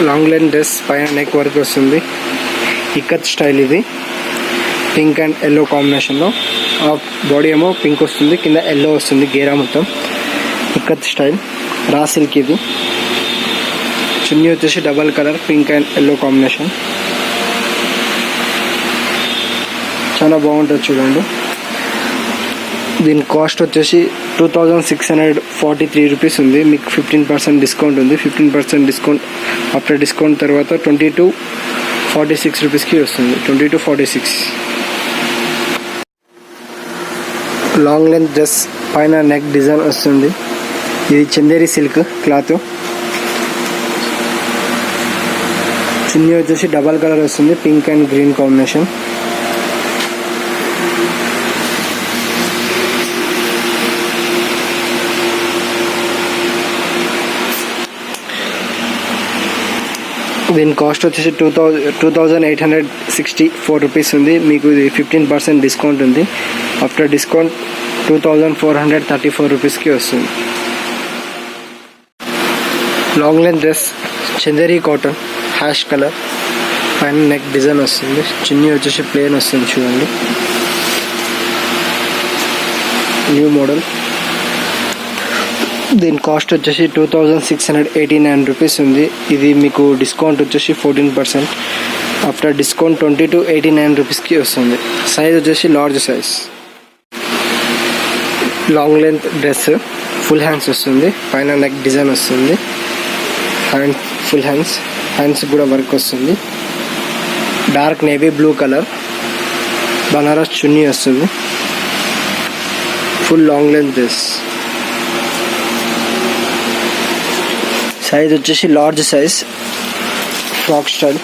Long length dress పైన neck work వస్తుంది. Ikat style ఇది. పింక్ అండ్ ఎల్లో కాంబినేషన్లో. బాడీ ఏమో పింక్ వస్తుంది, కింద ఎల్లో వస్తుంది గేరా మొత్తం. ఇక్కత్ స్టైల్ రా సిల్క్ ఇది. చున్నీ వచ్చేసి double colour pink and yellow combination. చాలా బాగుంటుంది చూడండి. దీని కాస్ట్ వచ్చేసి 2643 రూపీస్ ఉంది. మీకు 15% డిస్కౌంట్ ఉంది. 15% డిస్కౌంట్ ఆఫ్టర్ డిస్కౌంట్ తర్వాత 2246 రూపీస్కి వస్తుంది. 2246. లాంగ్ లెంత్ డ్రెస్ పైన నెక్ డిజైన్ వస్తుంది. ఇది చందేరి సిల్క్ క్లాత్. చున్నీ వచ్చేసి డబల్ కలర్ వస్తుంది, పింక్ అండ్ గ్రీన్ కాంబినేషన్. దీని కాస్ట్ వచ్చేసి 2864 రూపీస్ ఉంది. మీకు ఇది 15% డిస్కౌంట్ ఉంది. ఆఫ్టర్ డిస్కౌంట్ 2434 రూపీస్కి వస్తుంది. Long length dress Chanderi cotton ash colour పైన నెక్ డిజైన్ వస్తుంది. చున్నీ వచ్చేసి ప్లెయిన్ వస్తుంది చూడండి. New model. దీని కాస్ట్ వచ్చేసి 2689 రూపీస్ ఉంది. ఇది మీకు డిస్కౌంట్ వచ్చేసి 14%. ఆఫ్టర్ డిస్కౌంట్ 2289 రూపీస్కి వస్తుంది. సైజ్ వచ్చేసి large size. Long length dress full hands వస్తుంది. పైన నెక్ డిజైన్ వస్తుంది. హ్యాండ్ ఫుల్ హ్యాండ్స్ కూడా వర్క్ వస్తుంది. Dark navy blue colour Banaras chunni వస్తుంది. Full long length dress. Size వచ్చేసి లార్జ్ సైజ్. Frock style.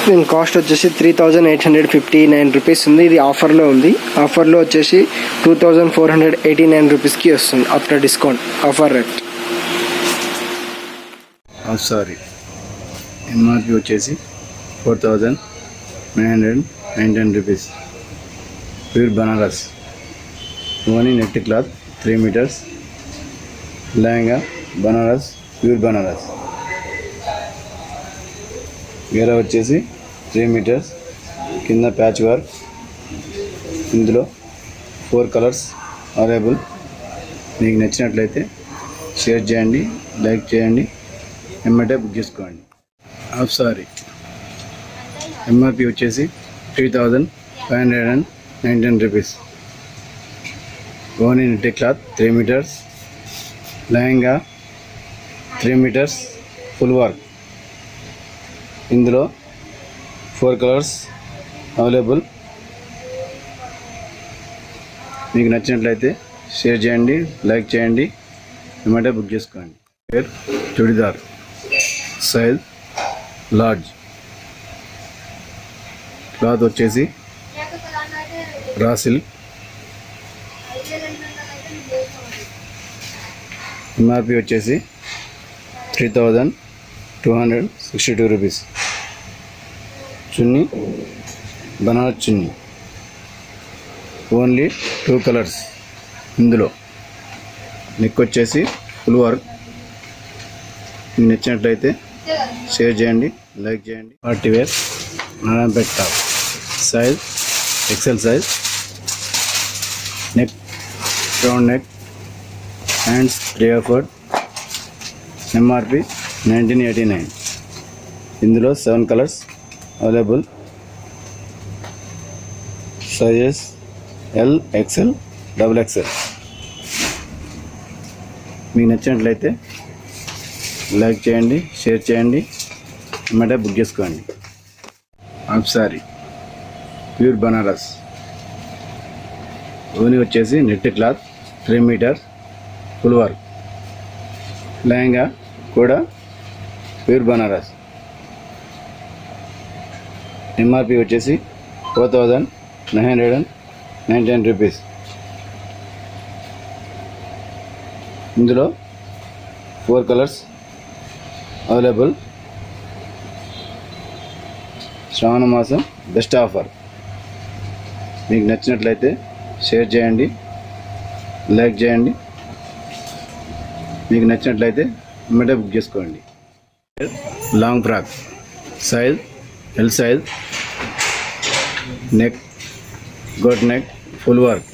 దీని కాస్ట్ వచ్చేసి 3859 రూపీస్ ఉంది. ఇది ఆఫర్లో ఉంది. ఆఫర్లో వచ్చేసి 2489 రూపీస్కి వస్తుంది after discount. Offer rate. Sorry, MRP వచ్చేసి 4919 rupees. Pure Banaras only net cloth 3 metres. Lehenga Banaras pure Banaras. గేరా వచ్చేసి 3 మీటర్స్. కింద ప్యాచ్ వర్క్. ఇందులో 4 కలర్స్ అవైలబుల్. మీకు నచ్చినట్లయితే షేర్ చేయండి, లైక్ చేయండి, ఎమ్మటే బుక్ చేసుకోండి. హాఫ్ సారీ ఎంఆర్పి వచ్చేసి 3519 rupees. Only net cloth 3 metres. Lehenga 3 metres full work. ఇందులో 4 కలర్స్ అవైలబుల్. మీకు నచ్చినట్లయితే షేర్ చేయండి, లైక్ చేయండి, వెంటనే బుక్ చేసుకోండి. Churidar size large. క్లాత్ వచ్చేసి రా సిల్క్. ఎంఆర్పి వచ్చేసి 3262 rupees. Chunni Banaras chunni. Only 2 colours. ఇందులో నెక్ వచ్చేసి ఫుల్ వర్క్. మీకు నచ్చినట్లయితే షేర్ చేయండి, లైక్ చేయండి. Party wear Narayanpet top. Size XL size. Neck round neck. Hands 3/4. MRP 1989. ఇందులో 7 colours available. Sizes L, XL, XXL. మీకు నచ్చినట్లయితే లైక్ చేయండి, షేర్ చేయండి, వెంటనే బుక్ చేసుకోండి. Half sari pure Banaras. ఓని వచ్చేసి net cloth 3 metre full work. Lehenga కూడా ప్యూర్ బనారస్. ఎంఆర్పి వచ్చేసి 4919 రూపీస్. ఇందులో 4 కలర్స్ అవైలబుల్. శ్రావణ మాసం బెస్ట్ ఆఫర్. మీకు నచ్చినట్లయితే షేర్ చేయండి, లైక్ చేయండి, మీకు నచ్చినట్లయితే వెంటనే బుక్ చేసుకోండి. Long frock size L size, neck goat neck, full work,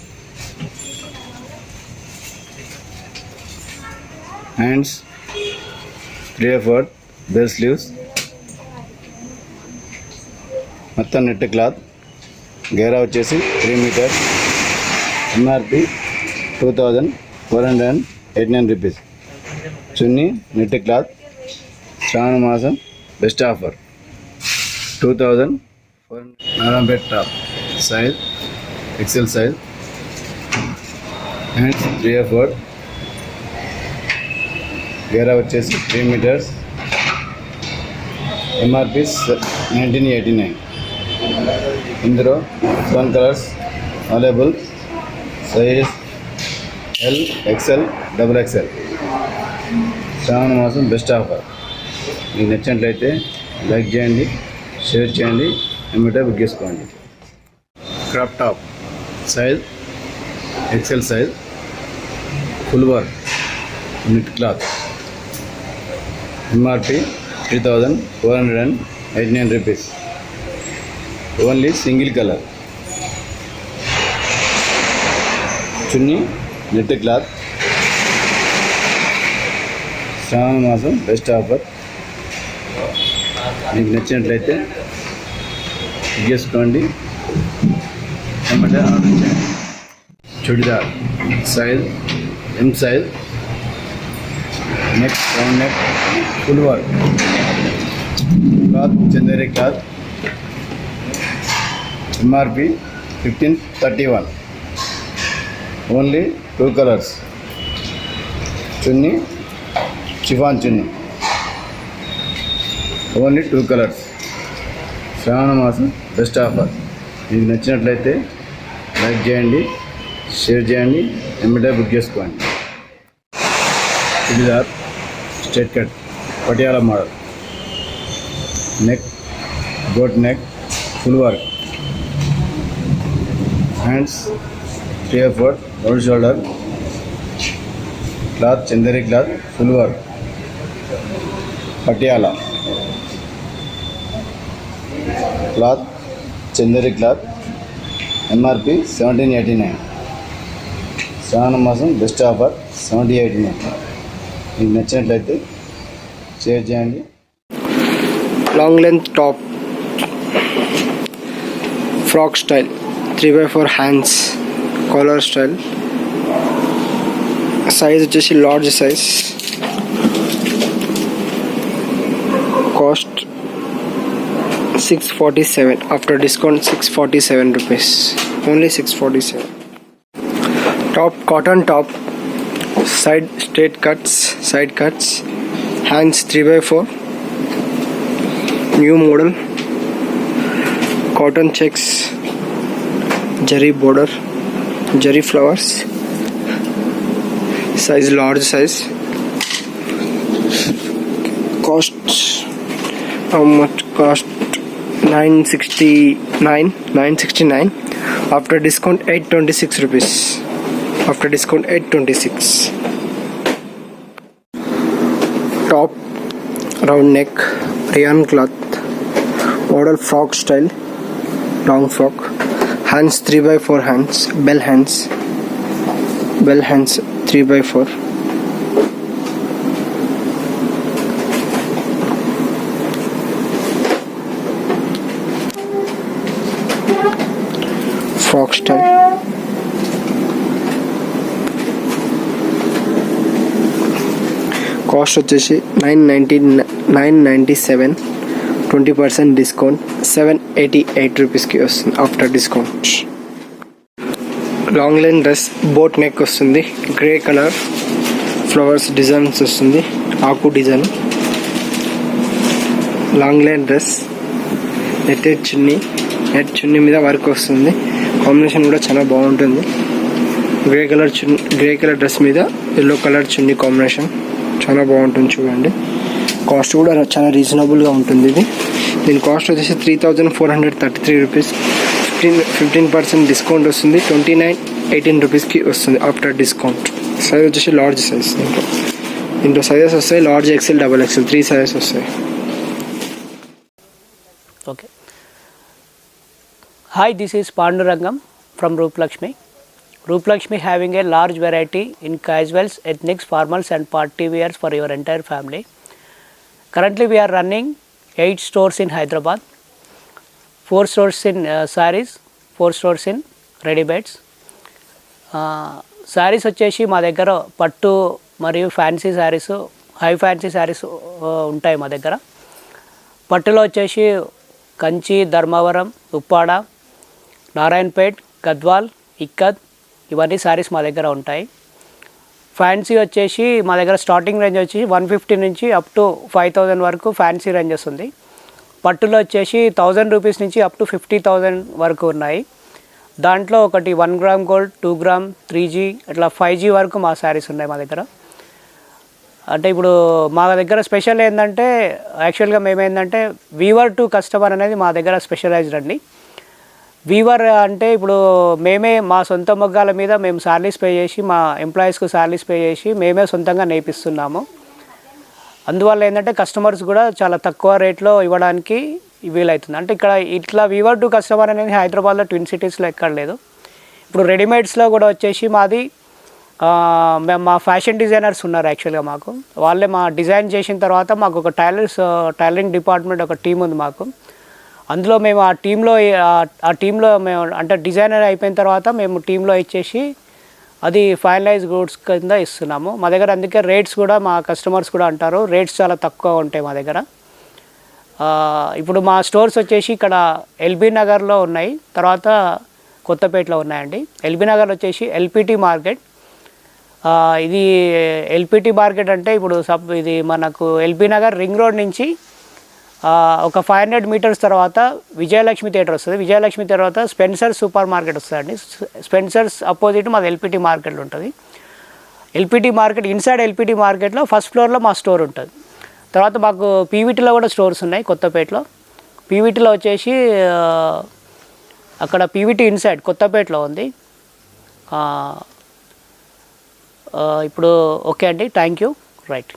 hands 3/4 bell sleeves, మొత్తం నెట్ క్లాత్, గేరా వచ్చేసి 3 metre, MRP 2489 rupees. Chunni net cloth, శ్రావణ మాసం best offer 2400. Narayanpet top size XL size, hands 3/4, గేరా వచ్చేసి 3 మీటర్స్, ఎంఆర్పి 1989. ఇందులో 7 colours available, size L, XL, XXL. Shravana మాసం best offer. మీకు నచ్చినట్లయితే లైక్ చేయండి, షేర్ చేయండి, వెంటనే బుక్ చేసుకోండి. Crop top size XL size, full work, net cloth, MRP 3489 rupees. Only single colour. Chunni net cloth, శ్రావణ మాసం బెస్ట్ ఆఫర్. మీకు నచ్చినట్లయితే తీసుకోండి, వెంటనే ఆర్డర్ చేయండి. Churidar size M size, neck round neck, full work, cloth Chanderi cloth, MRP 1531. ఓన్లీ 2 colours. Chunni chiffon chunni, only 2 colours. శ్రావణ మాసం best offer. మీకు నచ్చినట్లయితే లైక్ చేయండి, షేర్ చేయండి, వెంటనే బుక్ చేసుకోండి. Churidar straight cut Patiala model, neck goat neck, full work, hands 3/4 round shoulder, cloth Chanderi cloth, full work, Patiala cloth, Chanderi cloth, MRP 1789. శ్రావణ మాసం బెస్ట్ ఆఫర్ 7089. మీకు నచ్చినట్లయితే షేర్ చేయండి. Long length top frock style, 3/4 hands, collar style, size వచ్చేసి large size, cost 647. After discount 647 rupees. Only 647. Top cotton top, side straight cuts, side cuts, hands 3/4, new model, cotton checks, zari border, zari flowers, size large size. Cost how much? Cost 969. After discount 826 rupees. After discount 826. Top round neck, rayon cloth, model frock style, long frock, hands 3/4 hands, bell hands 3/4. Frog style. Cost వచ్చేసి 997. 20% discount 788 rupees కి వస్తుంది after discount. Long length dress, boat neck వస్తుంది, grey colour, flowers designs వస్తుంది, ఆకు design. Long length dress, net chunni మీద work వస్తుంది. Combination కూడా చాలా బాగుంటుంది. గ్రే కలర్ డ్రెస్ మీద ఎల్లో కలర్ చున్నీ కాంబినేషన్ చాలా బాగుంటుంది చూడండి. కాస్ట్ కూడా చాలా రీజనబుల్గా ఉంటుంది. దీని కాస్ట్ వచ్చేసి 3433 రూపీస్. 15% డిస్కౌంట్ వస్తుంది. 2918 రూపీస్కి వస్తుంది ఆఫ్టర్ డిస్కౌంట్. సైజ్ వచ్చేసి లార్జ్ సైజ్. దీంట్లో దీంట్లో సైజెస్ వస్తాయి, large XL, double XL 3 sizes వస్తాయి. Okay. Hi, this is Pandurangam from Rooplakshmi. Rooplakshmi having a large variety in casuals, ethnics, formals and party wears for your entire family. Currently we are running 8 stores in Hyderabad, 4 stores in sarees, 4 stores in ready-mades. Sarees వచ్చేసి మా దగ్గర పట్టు మరియు fancy saris, high fancy saris ఉంటాయి మా దగ్గర. పట్టులో వచ్చేసి కంచి, ధర్మవరం, ఉప్పాడ, నారాయణపేట్, గద్వాల్, ఇక్కత్ ఇవన్నీ శారీస్ మా దగ్గర ఉంటాయి. ఫ్యాన్సీ వచ్చేసి మా దగ్గర స్టార్టింగ్ రేంజ్ వచ్చి 150 నుంచి అప్ టు 5000 వరకు ఫ్యాన్సీ రేంజెస్ ఉంది. పట్టులో వచ్చేసి 1000 రూపీస్ నుంచి అప్ టు 50,000 వరకు ఉన్నాయి. దాంట్లో ఒకటి 1 గ్రామ్ గోల్డ్, 2 గ్రామ్, 3G అట్లా 5G వరకు మా శారీస్ ఉన్నాయి మా దగ్గర. అంటే ఇప్పుడు మా దగ్గర స్పెషల్ ఏంటంటే యాక్చువల్గా మేమేంటంటే వీవర్ టు కస్టమర్ అనేది మా దగ్గర స్పెషలైజ్డ్ అండి. వీవర్ అంటే ఇప్పుడు మేమే మా సొంత మొగ్గాల మీద మేము శాలరీస్ పే చేసి, మా ఎంప్లాయీస్కు శాలరీస్ పే చేసి మేమే సొంతంగా నేర్పిస్తున్నాము. అందువల్ల ఏంటంటే కస్టమర్స్ కూడా చాలా తక్కువ రేట్లో ఇవ్వడానికి వీలవుతుంది. అంటే ఇక్కడ ఇట్లా వీవర్ టు కస్టమర్ అనేది హైదరాబాద్లో ట్విన్ సిటీస్లో ఎక్కడ లేదు. ఇప్పుడు రెడీమేడ్స్లో కూడా వచ్చేసి మాది మేము మా ఫ్యాషన్ డిజైనర్స్ ఉన్నారు యాక్చువల్గా మాకు. వాళ్ళే మా డిజైన్ చేసిన తర్వాత మాకు ఒక టైలరింగ్ డిపార్ట్మెంట్ ఒక టీం ఉంది మాకు. అందులో మేము ఆ టీంలో మేము అంటే డిజైనర్ అయిపోయిన తర్వాత మేము టీంలో ఇచ్చేసి అది ఫైనలైజ్ గూడ్స్ కింద ఇస్తున్నాము మా దగ్గర. అందుకే రేట్స్ కూడా మా కస్టమర్స్ కూడా అంటారు రేట్స్ చాలా తక్కువ ఉంటాయి మా దగ్గర. ఇప్పుడు మా స్టోర్స్ వచ్చేసి ఇక్కడ ఎల్బీ నగర్లో ఉన్నాయి, తర్వాత కొత్తపేటలో ఉన్నాయండి. ఎల్బీ నగర్ వచ్చేసి ఎల్పిటి మార్కెట్. ఇది ఎల్పిటి మార్కెట్ అంటే ఇప్పుడు ఇది మనకు ఎల్బీ నగర్ రింగ్ రోడ్ నుంచి ఒక 500 మీటర్స్ తర్వాత విజయలక్ష్మి థియేటర్ వస్తుంది. విజయలక్ష్మి తర్వాత స్పెన్సర్స్ సూపర్ మార్కెట్ వస్తుందండి. స్పెన్సర్స్ అపోజిట్ మాది ఎల్పిటి మార్కెట్లో ఉంటుంది. ఎల్పిటి మార్కెట్ ఇన్సైడ్ ఎల్పిటి మార్కెట్లో ఫస్ట్ ఫ్లోర్లో మా స్టోర్ ఉంటుంది. తర్వాత మాకు పీవీటీలో కూడా స్టోర్స్ ఉన్నాయి కొత్తపేటలో. పీవీటీలో వచ్చేసి అక్కడ పీవీటీ ఇన్సైడ్ కొత్తపేటలో ఉంది. ఇప్పుడు ఓకే అండి, థ్యాంక్ యూ. రైట్.